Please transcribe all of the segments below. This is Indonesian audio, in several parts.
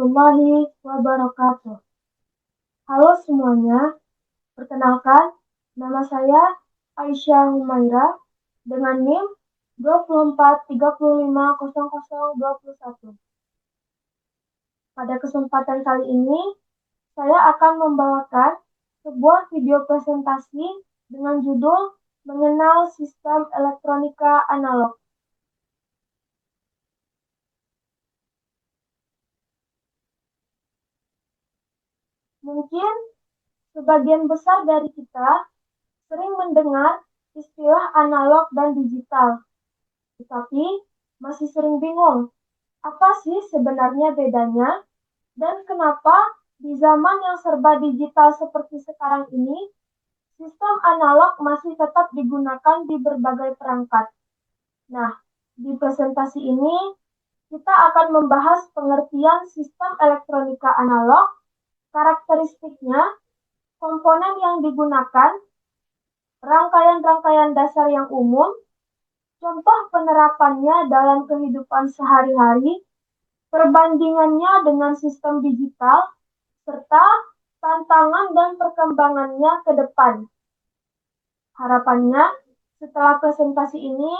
warahmatullahi wabarakatuh. Halo semuanya, perkenalkan nama saya Aisyah Humaira dengan NIM 24350021. Pada kesempatan kali ini, saya akan membawakan sebuah video presentasi dengan judul Mengenal Sistem Elektronika Analog. Mungkin sebagian besar dari kita sering mendengar istilah analog dan digital, tetapi masih sering bingung, apa sih sebenarnya bedanya dan kenapa di zaman yang serba digital seperti sekarang ini, sistem analog masih tetap digunakan di berbagai perangkat. Nah, di presentasi ini kita akan membahas pengertian sistem elektronika analog, karakteristiknya, komponen yang digunakan, rangkaian-rangkaian dasar yang umum, contoh penerapannya dalam kehidupan sehari-hari, perbandingannya dengan sistem digital, serta tantangan dan perkembangannya ke depan. Harapannya, setelah presentasi ini,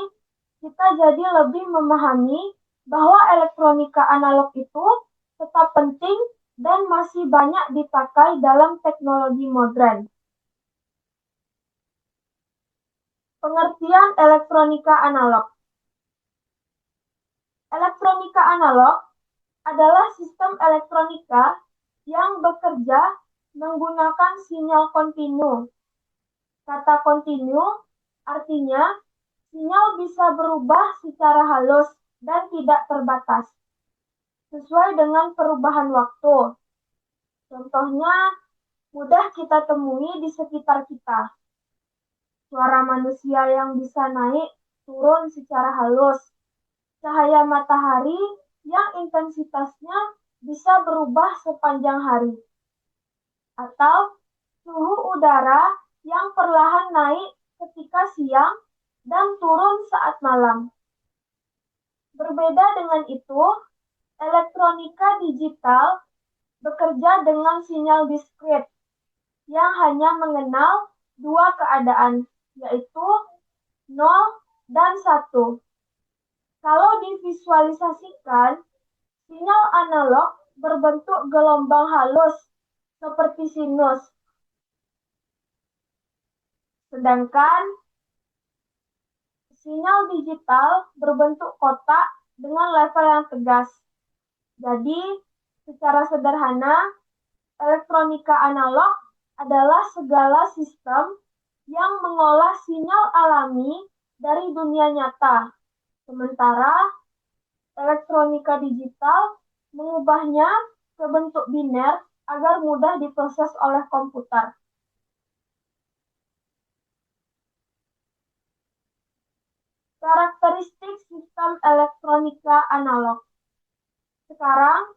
kita jadi lebih memahami bahwa elektronika analog itu tetap penting dan masih banyak dipakai dalam teknologi modern. Pengertian elektronika analog. Elektronika analog adalah sistem elektronika yang bekerja menggunakan sinyal kontinu. Kata kontinu artinya sinyal bisa berubah secara halus dan tidak terbatas, sesuai dengan perubahan waktu. Contohnya, mudah kita temui di sekitar kita. Suara manusia yang bisa naik turun secara halus, cahaya matahari yang intensitasnya bisa berubah sepanjang hari, atau suhu udara yang perlahan naik ketika siang dan turun saat malam. Berbeda dengan itu, elektronika digital bekerja dengan sinyal diskrit yang hanya mengenal dua keadaan, yaitu 0 dan 1. Kalau divisualisasikan, sinyal analog berbentuk gelombang halus seperti sinus. Sedangkan sinyal digital berbentuk kotak dengan level yang tegas. Jadi, secara sederhana, elektronika analog adalah segala sistem yang mengolah sinyal alami dari dunia nyata. Sementara elektronika digital mengubahnya ke bentuk biner agar mudah diproses oleh komputer. Karakteristik sistem elektronika analog. Sekarang,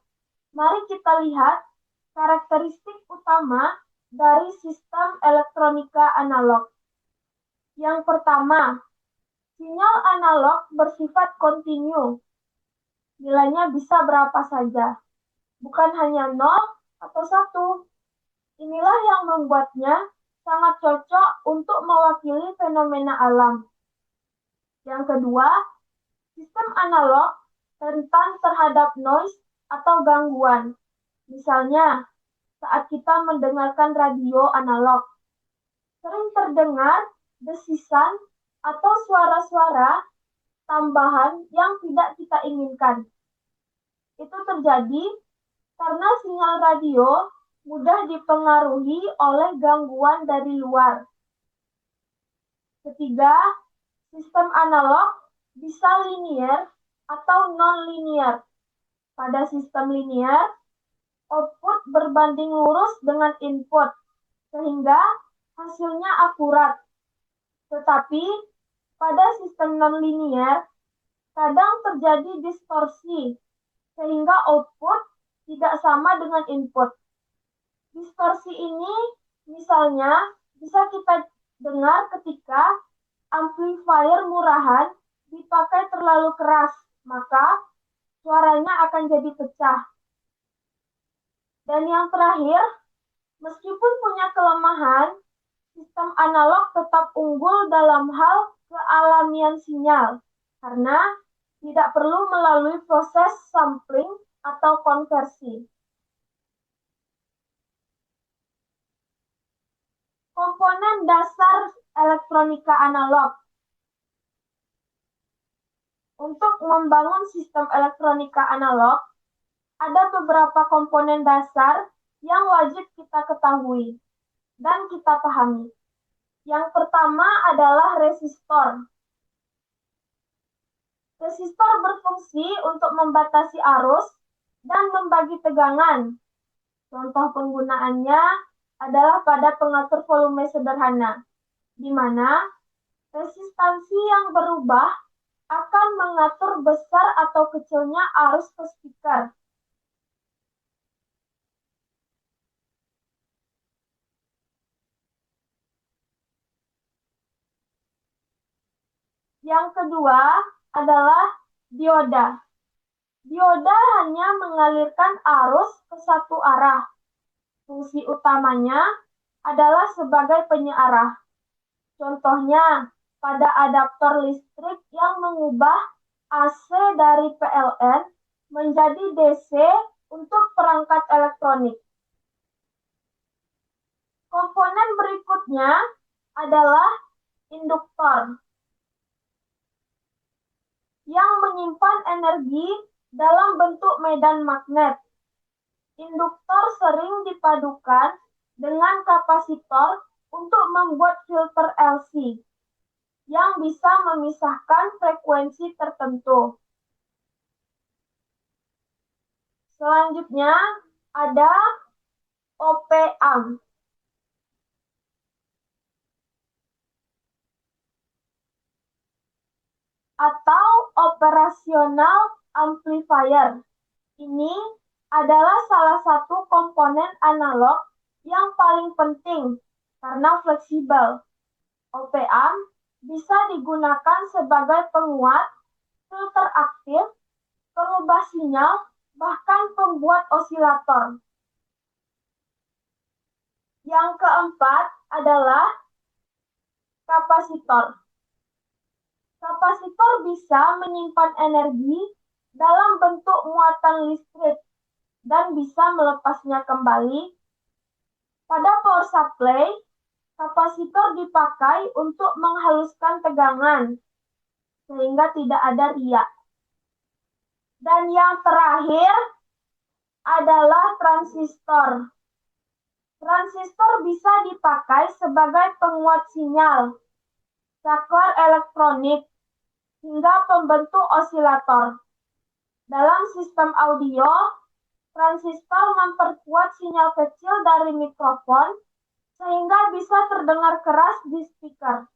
mari kita lihat karakteristik utama dari sistem elektronika analog. Yang pertama, sinyal analog bersifat kontinu. Nilainya bisa berapa saja, bukan hanya 0 atau 1. Inilah yang membuatnya sangat cocok untuk mewakili fenomena alam. Yang kedua, sistem analog rentan terhadap noise atau gangguan. Misalnya, saat kita mendengarkan radio analog, sering terdengar desisan atau suara-suara tambahan yang tidak kita inginkan. Itu terjadi karena sinyal radio mudah dipengaruhi oleh gangguan dari luar. Ketiga, sistem analog bisa linier atau non-linier. Pada sistem linier, output berbanding lurus dengan input, sehingga hasilnya akurat. Tetapi, pada sistem non-linier, kadang terjadi distorsi, sehingga output tidak sama dengan input. Distorsi ini misalnya bisa kita dengar ketika amplifier murahan dipakai terlalu keras, maka suaranya akan jadi pecah. Dan yang terakhir, meskipun punya kelemahan, sistem analog tetap unggul dalam hal kealamian sinyal karena tidak perlu melalui proses sampling atau konversi. Komponen dasar elektronika analog. Untuk membangun sistem elektronika analog, ada beberapa komponen dasar yang wajib kita ketahui dan kita pahami. Yang pertama adalah resistor. Resistor berfungsi untuk membatasi arus dan membagi tegangan. Contoh penggunaannya adalah pada pengatur volume sederhana, di mana resistansi yang berubah akan mengatur besar atau kecilnya arus ke speaker. Yang kedua adalah dioda. Dioda hanya mengalirkan arus ke satu arah. Fungsi utamanya adalah sebagai penyearah. Contohnya, pada adaptor listrik yang mengubah AC dari PLN menjadi DC untuk perangkat elektronik. Komponen berikutnya adalah induktor yang menyimpan energi dalam bentuk medan magnet. Induktor sering dipadukan dengan kapasitor untuk membuat filter LC yang bisa memisahkan frekuensi tertentu. Selanjutnya ada op-amp. Atau operasional amplifier. Ini adalah salah satu komponen analog yang paling penting karena fleksibel. Op-amp bisa digunakan sebagai penguat, filter aktif, pengubah sinyal, bahkan pembuat osilator. Yang keempat adalah kapasitor. Kapasitor bisa menyimpan energi dalam bentuk muatan listrik dan bisa melepasnya kembali. Pada power supply, kapasitor dipakai untuk menghaluskan tegangan sehingga tidak ada riak. Dan yang terakhir adalah transistor. Transistor bisa dipakai sebagai penguat sinyal, saklar elektronik, hingga pembentuk osilator. Dalam sistem audio, transistor memperkuat sinyal kecil dari mikrofon sehingga bisa terdengar keras di speaker.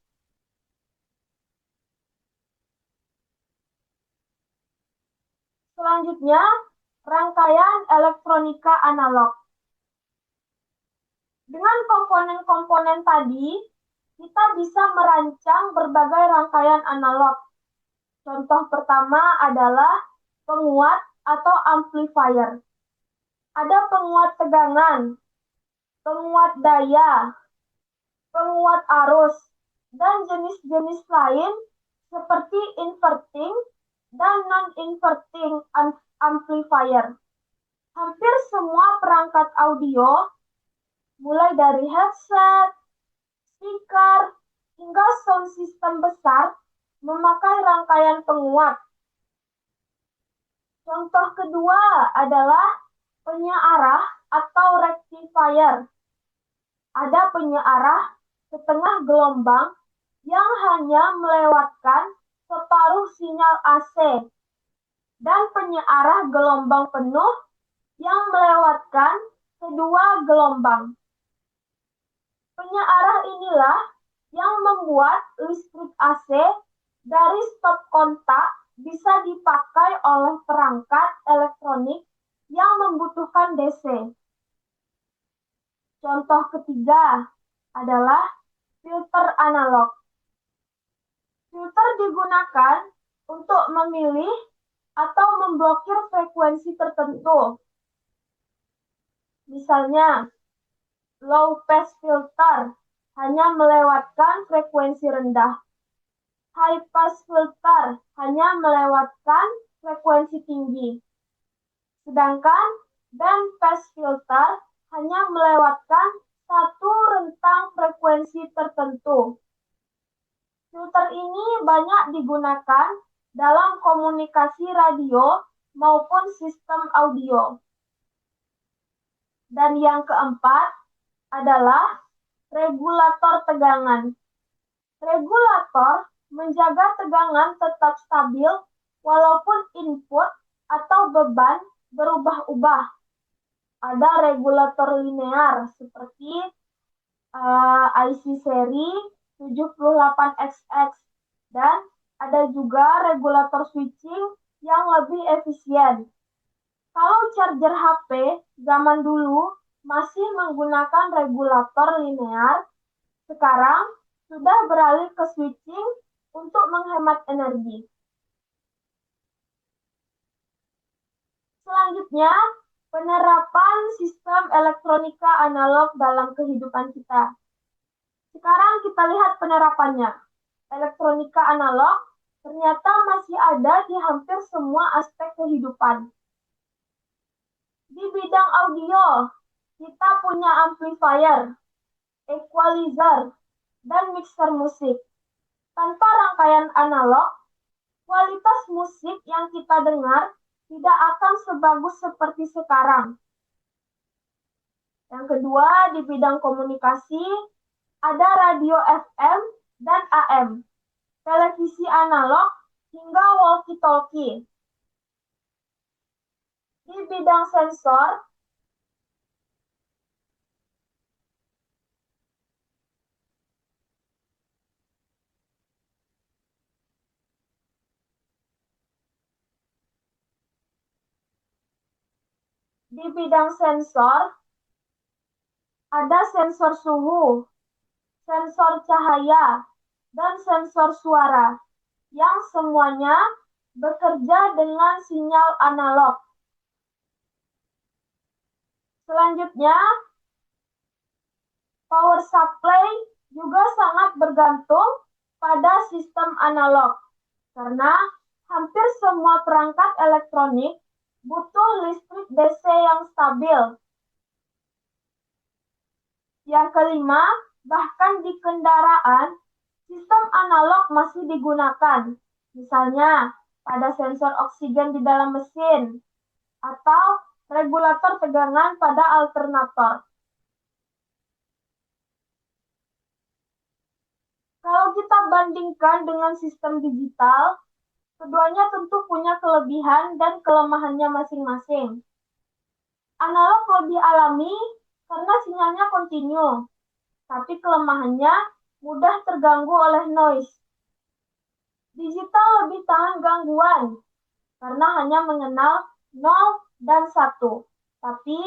Selanjutnya, rangkaian elektronika analog. Dengan komponen-komponen tadi, kita bisa merancang berbagai rangkaian analog. Contoh pertama adalah penguat atau amplifier. Ada penguat tegangan, penguat daya, penguat arus, dan jenis-jenis lain seperti inverting dan non-inverting amplifier. Hampir semua perangkat audio, mulai dari headset, speaker, hingga sound system besar, memakai rangkaian penguat. Contoh kedua adalah penyearah atau rectifier. Ada penyearah setengah gelombang yang hanya melewatkan separuh sinyal AC dan penyearah gelombang penuh yang melewatkan kedua gelombang. Penyearah inilah yang membuat listrik AC dari stop kontak bisa dipakai oleh perangkat elektronik yang membutuhkan DC. Contoh ketiga adalah filter analog. Filter digunakan untuk memilih atau memblokir frekuensi tertentu. Misalnya, low pass filter hanya melewatkan frekuensi rendah. High pass filter hanya melewatkan frekuensi tinggi. Sedangkan band pass filter hanya melewatkan satu rentang frekuensi tertentu. Filter ini banyak digunakan dalam komunikasi radio maupun sistem audio. Dan yang keempat adalah regulator tegangan. Regulator menjaga tegangan tetap stabil walaupun input atau beban berubah-ubah. Ada regulator linear seperti IC seri 78XX dan ada juga regulator switching yang lebih efisien. Kalau charger HP zaman dulu masih menggunakan regulator linear, sekarang sudah beralih ke switching untuk menghemat energi. Selanjutnya, penerapan sistem elektronika analog dalam kehidupan kita. Sekarang kita lihat penerapannya. Elektronika analog ternyata masih ada di hampir semua aspek kehidupan. Di bidang audio, kita punya amplifier, equalizer, dan mixer musik. Tanpa rangkaian analog, kualitas musik yang kita dengar tidak akan sebagus seperti sekarang. Yang kedua, di bidang komunikasi, ada radio FM dan AM, televisi analog, hingga walkie-talkie. Di bidang sensor, ada sensor suhu, sensor cahaya, dan sensor suara yang semuanya bekerja dengan sinyal analog. Selanjutnya, power supply juga sangat bergantung pada sistem analog karena hampir semua perangkat elektronik butuh listrik DC yang stabil. Yang kelima, bahkan di kendaraan, sistem analog masih digunakan. Misalnya, pada sensor oksigen di dalam mesin, atau regulator tegangan pada alternator. Kalau kita bandingkan dengan sistem digital, keduanya tentu punya kelebihan dan kelemahannya masing-masing. Analog lebih alami karena sinyalnya kontinu, tapi kelemahannya mudah terganggu oleh noise. Digital lebih tahan gangguan karena hanya mengenal 0 dan 1, tapi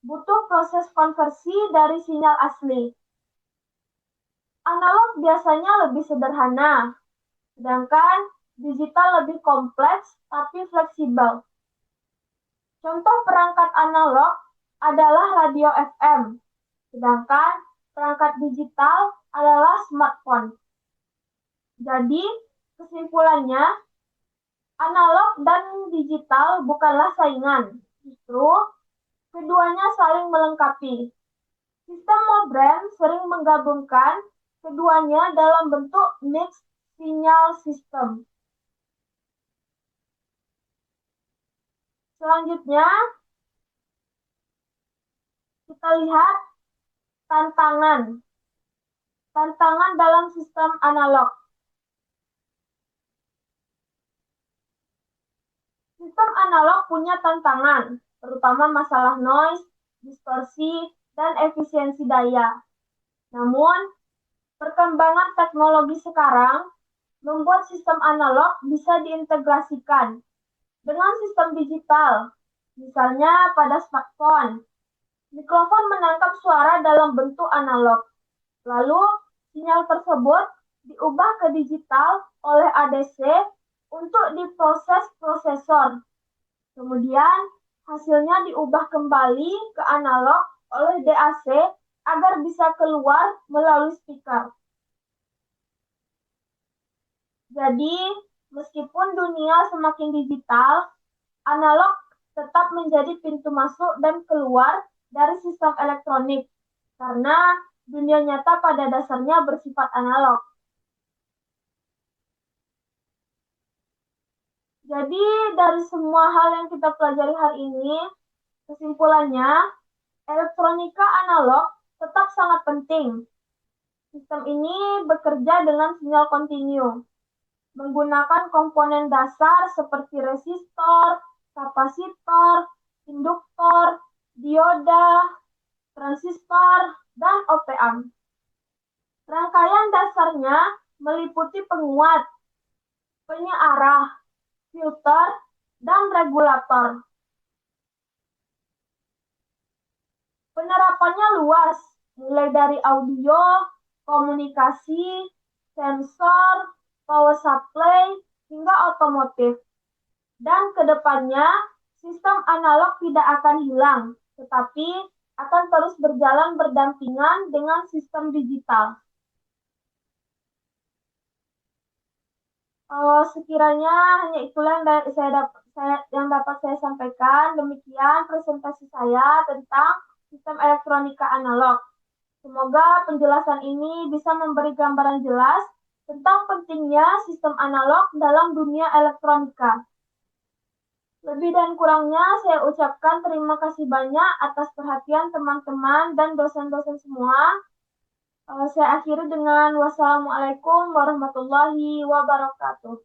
butuh proses konversi dari sinyal asli. Analog biasanya lebih sederhana, sedangkan digital lebih kompleks tapi fleksibel. Contoh perangkat analog adalah radio FM, sedangkan perangkat digital adalah smartphone. Jadi, kesimpulannya, analog dan digital bukanlah saingan, justru keduanya saling melengkapi. Sistem modern sering menggabungkan keduanya dalam bentuk mixed signal system. Selanjutnya, kita lihat tantangan. Tantangan dalam sistem analog. Sistem analog punya tantangan, terutama masalah noise, distorsi, dan efisiensi daya. Namun, perkembangan teknologi sekarang membuat sistem analog bisa diintegrasikan dengan sistem digital, misalnya pada smartphone. Mikrofon menangkap suara dalam bentuk analog, lalu sinyal tersebut diubah ke digital oleh ADC untuk diproses prosesor. Kemudian, Hasilnya diubah kembali ke analog oleh DAC agar bisa keluar melalui speaker. Jadi, meskipun dunia semakin digital, analog tetap menjadi pintu masuk dan keluar dari sistem elektronik, karena dunia nyata pada dasarnya bersifat analog. Jadi, dari semua hal yang kita pelajari hari ini, kesimpulannya, elektronika analog tetap sangat penting. Sistem ini bekerja dengan sinyal kontinu, menggunakan komponen dasar seperti resistor, kapasitor, induktor, dioda, transistor, dan op-amp. Rangkaian dasarnya meliputi penguat, penyearah, filter, dan regulator. Penerapannya luas, mulai dari audio, komunikasi, sensor, power supply, hingga otomotif. Dan ke depannya, sistem analog tidak akan hilang, tetapi akan terus berjalan berdampingan dengan sistem digital. Sekiranya hanya itulah yang dapat saya sampaikan. Demikian presentasi saya tentang sistem elektronika analog. Semoga penjelasan ini bisa memberi gambaran jelas tentang pentingnya sistem analog dalam dunia elektronika. Lebih dan kurangnya saya ucapkan terima kasih banyak atas perhatian teman-teman dan dosen-dosen semua. Saya akhiri dengan wassalamualaikum warahmatullahi wabarakatuh.